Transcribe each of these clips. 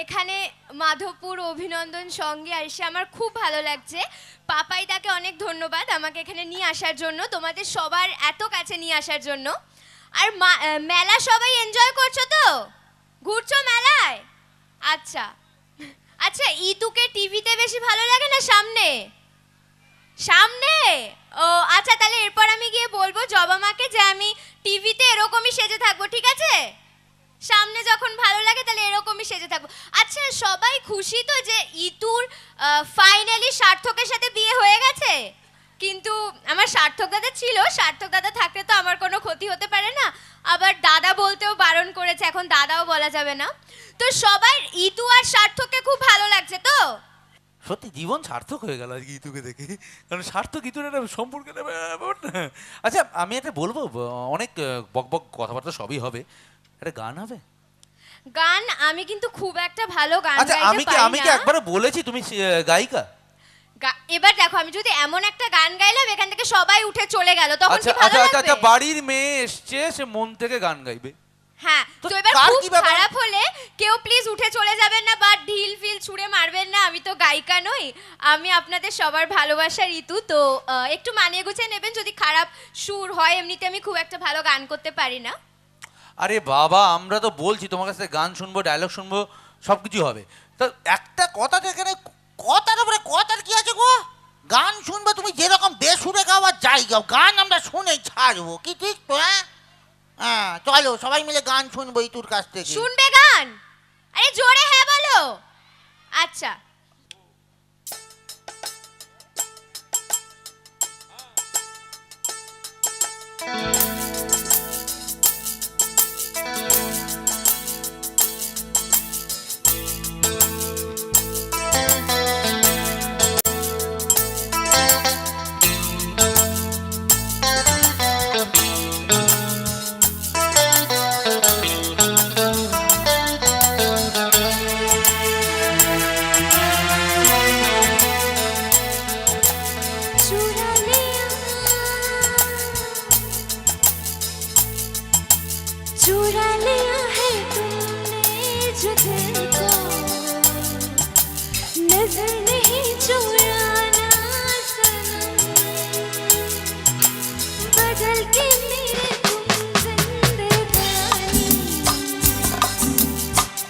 এখানে মাধবপুর অভিনন্দন সঙ্গে এসে আমার খুব ভালো লাগছে। পাপাইদাকে অনেক ধন্যবাদ আমাকে এখানে নিয়ে আসার জন্য, তোমাদের সবার এত কাছে নিয়ে আসার জন্য। আর মেলা সবাই এনজয় করছো তো? ঘুরছো মেলায়? আচ্ছা আচ্ছা, ইতুকে টিভিতে বেশি ভালো লাগে না সামনে? সামনে? ও আচ্ছা, তাহলে এরপর আমি গিয়ে বলবো জবা মাকে যে আমি টিভিতে এরকমই সেজে থাকবো, ঠিক আছে? সামনে যখন ভালো লাগে তাহলে এরকমই সেজে থাকবো। আচ্ছা, সবাই খুশি তো যে ইতুর ফাইনালি সার্থকের সাথে বিয়ে হয়ে গেছে? কিন্তু আমার সার্থক দাদা ছিল, সার্থক দাদা থাকলে তো আমার কোনো ক্ষতি হতে পারে না, আবার দাদা বলতেও বারণ করেছে, এখন দাদাও বলা যাবে না। তো সবাই ইতু আর সার্থককে খুব ভালো লাগছে তো? সত্যি জীবন সার্থক হয়ে গেল আজকে ইতুকে দেখে, কারণ সার্থক ইতুর একটা সম্পর্কের ব্যাপার না। আচ্ছা আমি একটা বলবো, অনেক বক বক কথাবার্তা সবই হবে, একটা গান হবে? গান আমি কিন্তু খুব একটা ভালো গান আচ্ছা গাইতে পারি আমি কি না। একবার বলেছি তুমি গায়িকা? এবার দেখো, আমি যদি এমন একটা গান গাইলাম এখান থেকে সবাই উঠে চলে গেল, তখন আচ্ছা কি ভালো আচ্ছা আচ্ছা লাগবে? আচ্ছা, বাড়ির মেয়ে এসছে, সে মন থেকে গান গাইবে। হ্যাঁ, তো তো এবার কার খুব কি ব্যাপার? খারাপ হলে কেউ প্লিজ উঠে চলে যাবেন না বা ঢিল ফিল ছুঁড়ে মারবেন না, আমি তো গায়িকা নই, আমি আপনাদের সবার ভালোবাসার ঋতু। তো একটু মানিয়ে গুছিয়ে নেবেন, যদি খারাপ সুর হয়, এমনিতে আমি খুব একটা ভালো গান করতে পারি না। আরে বাবা, আমরা তো বলছি তোমার কাছে গান শুনবো, ডায়লগ শুনবো, সব কিছু হবে। তো একটা কথা তো এখানে, কথার উপরে কথার কি আছে গো? গান শুনবে তুমি, যেরকম বেসুরে গাও আর যাই গাও, গান আমরা শুনেই ছাড়বো, কি ঠিক তো? হ্যাঁ হ্যাঁ, চলো সবাই মিলে গান শুনবো ইতুর কাছ থেকে। শুনবে গান? আরে জোরে হ্যাঁ বলো। আচ্ছা, चुरा लिया, चुरा लिया है तुमने जो दिल को, नजर नहीं चुराना सनम, बदल के मेरे तुम जिंदगानी,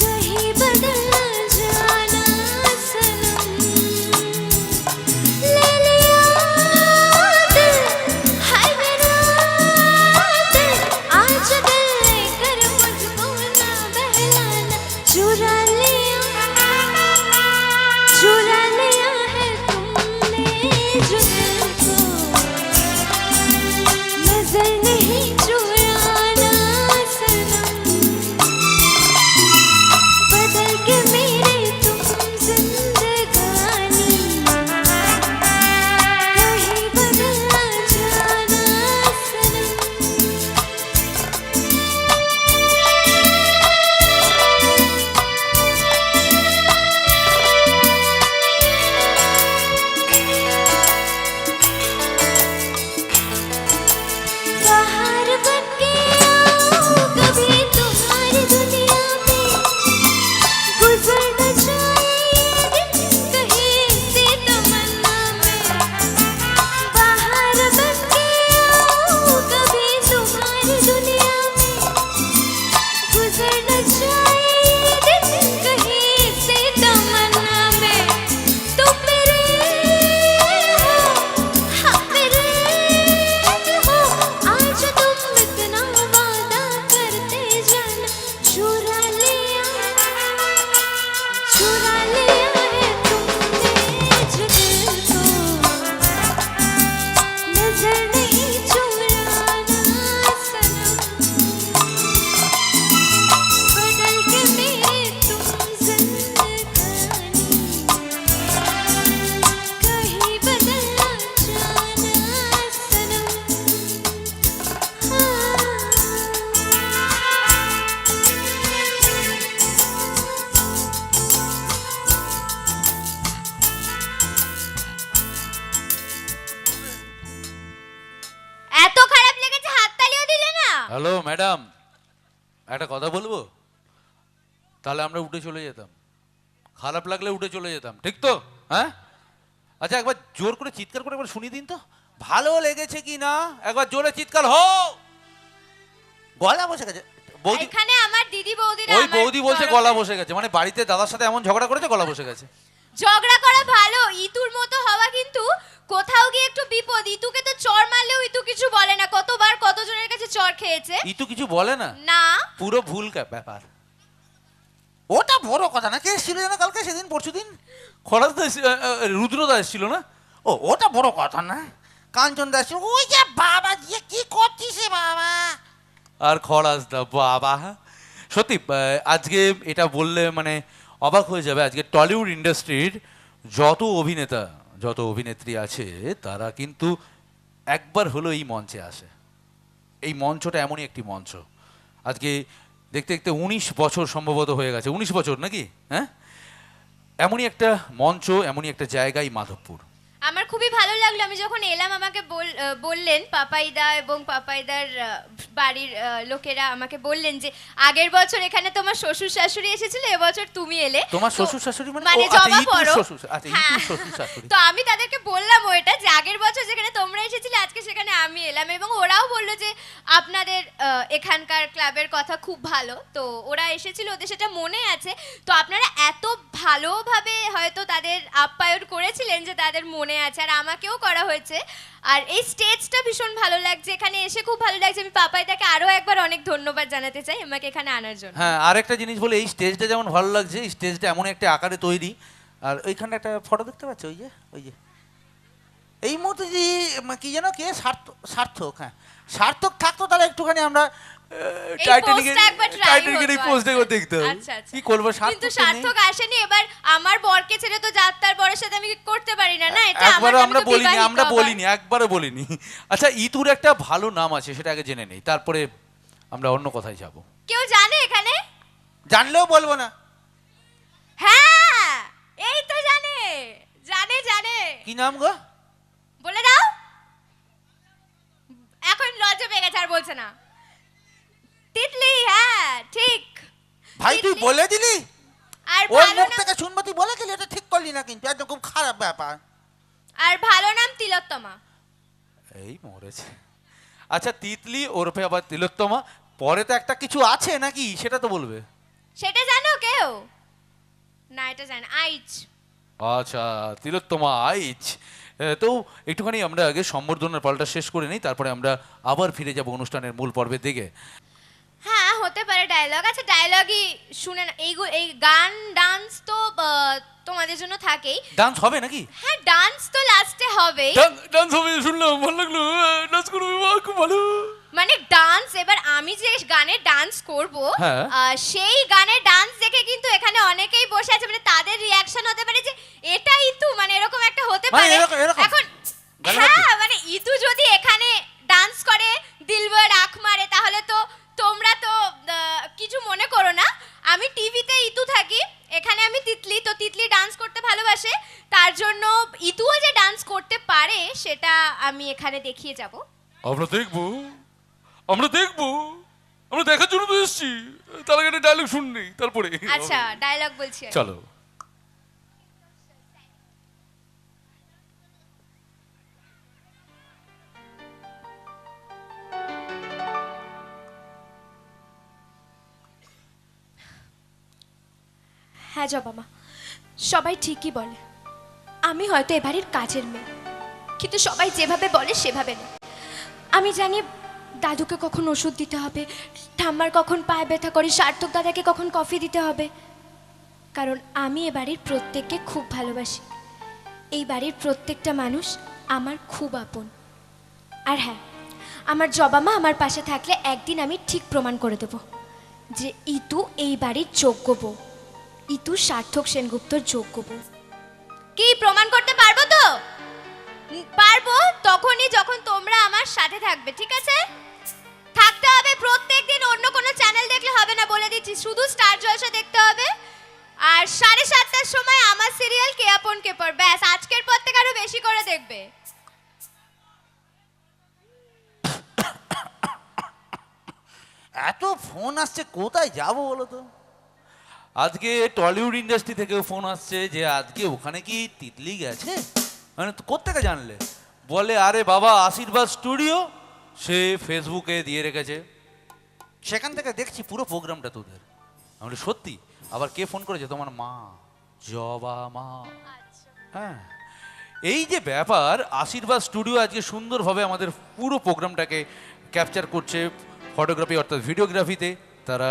कहीं बदल ना जाना सनम, ले लिया दिल, हाय मेरा दिल, आज दिल लेकर मुझको ना बहलाना, चुरा लिया है तुमने जो दिल को, नजर नहीं चुराना सनम, बदल के मेरे तुम जिंदगानी, कहीं बदल ना जाना सनम। बाहर बनके आओ कभी तुम्हारी दुनिया में, गुजर न जाए दिन कहीं से तमन्ना में, बाहर बनके आओ कभी तुम्हारी दुनिया में, गुजर न जाए दिन कहीं से तमन्ना में, तुम मेरे हो, हाँ मेरे हो, आज तुम इतना वादा करते जाना, चुरा लिया है तुमने जो दिल को, नजर नहीं चुराना सनम, बदल के मेरे तुम जिंदगानी, कहीं बदल ना जाना सनम। এত খারাপ লেগেছে হাততালিও দিলে না? হ্যালো ম্যাডাম, একটা কথা বলবো? তাহলে আমরা উঠে চলে যেতাম। খারাপ লাগলে উঠে চলে যেতাম, ঠিক তো? হ্যাঁ, আচ্ছা একবার জোর করে চিৎকার করে একবার শুনিয়ে দিন তো, ভালো লেগেছে কি না, একবার জোরে চিৎকার হো। গলা বসে গেছে বৌদি, এখানে আমার দিদি বৌদিরা ওই আমার বৌদি বলছে তরফে- গলা বসে গেছে, মানে বাড়িতে দাদার সাথে এমন ঝগড়া করেছে গলা বসে গেছে। ঝগড়া করা ভালো, ইতুর মতো হওয়া কিন্তু কোথাও গিয়ে একটু বিপদ। ইতুকে তো চড় মারলেও ইতু কিছু বলে না, কতবার কতজনের কাছে চড় খেয়েছে। ইতু কিছু বলে না, না পুরো ভুল ব্যাপার। ওটা বড় কথা না, কে এসেছিল যেন কালকে, সেদিন পরশু দিন খরাজ দা রুদ্রদা এসেছিল না? ও ওটা বড় কথা না, কাঞ্চন দাস ওই যে বাবা যে কি করছিস রে বাবা, আর খরাজ দা বাবা। সত্যি আজকে এটা বললে মানে অবাক হয়ে যাবে, আজকে টলিউড ইন্ডাস্ট্রির যত অভিনেতা যত অভিনেত্রী আছে তারা কিন্তু একবার হলো এই মঞ্চে আসে। এই মঞ্চটা এমনই একটি মঞ্চ। আজকে দেখতে দেখতে 19 বছর সম্ভবত হয়ে গেছে, 19 বছর নাকি? হ্যাঁ, এমনই একটা মঞ্চ, এমনই একটা জায়গায় মাধবপুর। আমার খুবই ভালো লাগলো, আমি যখন এলাম আমাকে বললেন পাপাইদা এবং পাপাইদার বাড়ির লোকেরা আমাকে বললেন যে আগের বছর এখানে তোমার শ্বশুর শাশুড়ি এসেছিল, এবছর তুমি এলে। তোমার তো- শ্বশুর শাশুড়ি মানে? মানে ও, আচ্ছা, জবা ইতুর পড়ো। শ্বশুর, আচ্ছা, ইতুর হ্যাঁ। শ্বশুর শাশুড়ি। তো আমি তাদেরকে বললাম ওইটা যে আগের বছর যেখানে তোমরা এসেছিলে আজকে সেখানে আমি এলাম, এবং ওরাও বললো যে আপনাদের এখানকার ক্লাবের কথা খুব ভালো। তো ওরা এসেছিল, ওদের সেটা মনে আছে। তো আপনারা এত ভালোভাবে হয়তো তাদের আপ্যায়ন করেছিলেন যে তাদের মনে আছে, আর আমাকেও করা হয়েছে। আর এই স্টেজটা ভীষণ ভালো লাগছে, এখানে এসে খুব ভালো লাগছে। আমি পাপাইদাকে আরো একবার অনেক ধন্যবাদ জানাতে চাই আমাকে এখানে আনার জন্য। হ্যাঁ, আরেকটা জিনিস বলে, এই স্টেজটা যেমন ভালো লাগছে, এই স্টেজটা এমন একটা আকারে তৈরি। আর ওইখানে একটা ফটো দেখতে পাচ্ছ, ওই যে ওই যে এই মুহূর্তে যে কি যেন কে সার্থক, হ্যাঁ সার্থক থাকতো তাহলে একটুখানি আমরা টাইটানিকের পোস্টটা একবার try টাইটানিকের এই হতো, পোস্টটা আচ্ছা। দেখতে হবে। আচ্ছা, আচ্ছা। কি করবো, কিন্তু সার্থক তো নেই। সার্থক আসেনি। এবার আমার বরকে ছেড়ে তো যাত্রার বরের সাথে আমি করতে পারি না, না এটা আমার, একবারও আমি আমরা তো বলিনি, বিবাহিত আমরা আবার। বলিনি, একবারও বলিনি। আচ্ছা, ইতুর একটা ভালো নাম আছে, সেটা আগে জেনে নেই, তারপরে আমরা অন্য কথায় যাব। কেউ জানে এখানে? জানলেও বলবো না। হ্যাঁ, এই তো জানে, জানে জানে। কি নাম গো? বলে দাও। এখন লজ্জা পেয়ে গেছে, আর বলছে না। তিতলি, হ্যাঁ ঠিক। ভাই তুই তিতলি। বলে দিলি, আর ওর ভালো মুখ নাম, থেকে শুনবো, তুই বলে দিলি, এটা ঠিক করলি না কিন্তু, একদম খুব খারাপ ব্যাপার। আর ভালো নাম তিলোত্তমা। এই মরেছে। আচ্ছা, তিতলি ওরফে আবার তিলোত্তমা, পরে তো একটা কিছু আছে নাকি, সেটা তো বলবে। সেটা জানো কেউ? না এটা জানে আইচ। আচ্ছা, তিলোত্তমা আইচ। তো একটুখানি আমরা আগে সম্বর্ধনার পালটা শেষ করে নিই, তারপরে আমরা আবার ফিরে যাব অনুষ্ঠানের মূল পর্বের দিকে। হ্যাঁ হতে পারে ডায়লগ। আচ্ছা ডায়লগই শুনে না, এই গান ডান্স তো তোমাদের জন্য থাকেই। ডান্স হবে নাকি? হ্যাঁ ডান্স তো লাস্টে হবেই। ডান্স হবে, শুনলাম ভালো লাগলো, ডান্স করবে, খুব ভালো। মানে ডান্স, এবার আমি যে গানে ডান্স করব, হ্যাঁ। সেই গানের ডান্স দেখে কিন্তু এখানে অনেকেই বসে আছে, মানে তাদের রিয়াকশন হতে পারে যে এটাই তো, মানে এরকম একটা হতে মানে পারে। এরকম? এখন গালে হ্যাঁ মারবে? মানে ইতু যদি এখানে ডান্স করে দিলবার আঁখ মারে, তাহলে তো তোমরা তো কিছু মনে করো না। আমি টিভিতে ইতু থাকি, এখানে আমি তিতলি। তো তিতলি ডান্স করতে ভালোবাসে, তার জন্য ইতুও যে ডান্স করতে পারে সেটা আমি এখানে দেখিয়ে যাব। আমরা দেখবো, আমরা দেখবো, আমরা দেখার জন্য তো এসেছি। তার আগে একটা ডায়লগ শুননি, তারপরে আচ্ছা ডায়লগ বলছি আমি। চলো। হ্যাঁ জবা মা, সবাই ঠিকই বলে আমি হয়তো এ বাড়ির কাজের মেয়ে, কিন্তু সবাই যেভাবে বলে সেভাবে না। আমি জানি দাদুকে কখন ওষুধ দিতে হবে, ঠাম্মার কখন পায়ে ব্যথা করে, সার্থক দাদাকে কখন কফি দিতে হবে, কারণ আমি এ বাড়ির প্রত্যেককে খুব ভালোবাসি। এই বাড়ির প্রত্যেকটা মানুষ আমার খুব আপন। আর হ্যাঁ, আমার জবা মা আমার পাশে থাকলে একদিন আমি ঠিক প্রমাণ করে দেব যে ইতু এই বাড়ির যোগ্য বউ, ইতু সার্থক সেনগুপ্তর যোগ্য বউ। কি প্রমাণ করতে পারবো তো? পারবো তখনই যখন তোমরা আমার সাথে থাকবে, ঠিক আছে? থাকতে হবে প্রত্যেকদিন, অন্য কোনো চ্যানেল দেখলে হবে না বলে দিচ্ছি, শুধু স্টার জলসা দেখতে হবে। আর 7:30টার সময় আমার সিরিয়াল কে আপন কে পর, ব্যাস আজকের পর থেকে আরো বেশি করে দেখবে। এত ফোন আসছে, কোথায় যাব বলো তো? আজকে টলিউড ইন্ডাস্ট্রি থেকেও ফোন আসছে যে আজকে ওখানে কি তিতলি গেছে, মানে কোত্থেকে জানলে? বলে আরে বাবা আশীর্বাদ স্টুডিও, সে ফেসবুকে দিয়ে রেখেছে, সেখান থেকে দেখছি পুরো প্রোগ্রামটা তোদের। আমি সত্যি? আবার কে ফোন করেছে? তোমার মা, জবা মা। হ্যাঁ, এই যে ব্যাপার, আশীর্বাদ স্টুডিও আজকে সুন্দরভাবে আমাদের পুরো প্রোগ্রামটাকে ক্যাপচার করছে ফটোগ্রাফি অর্থাৎ ভিডিওগ্রাফিতে। তারা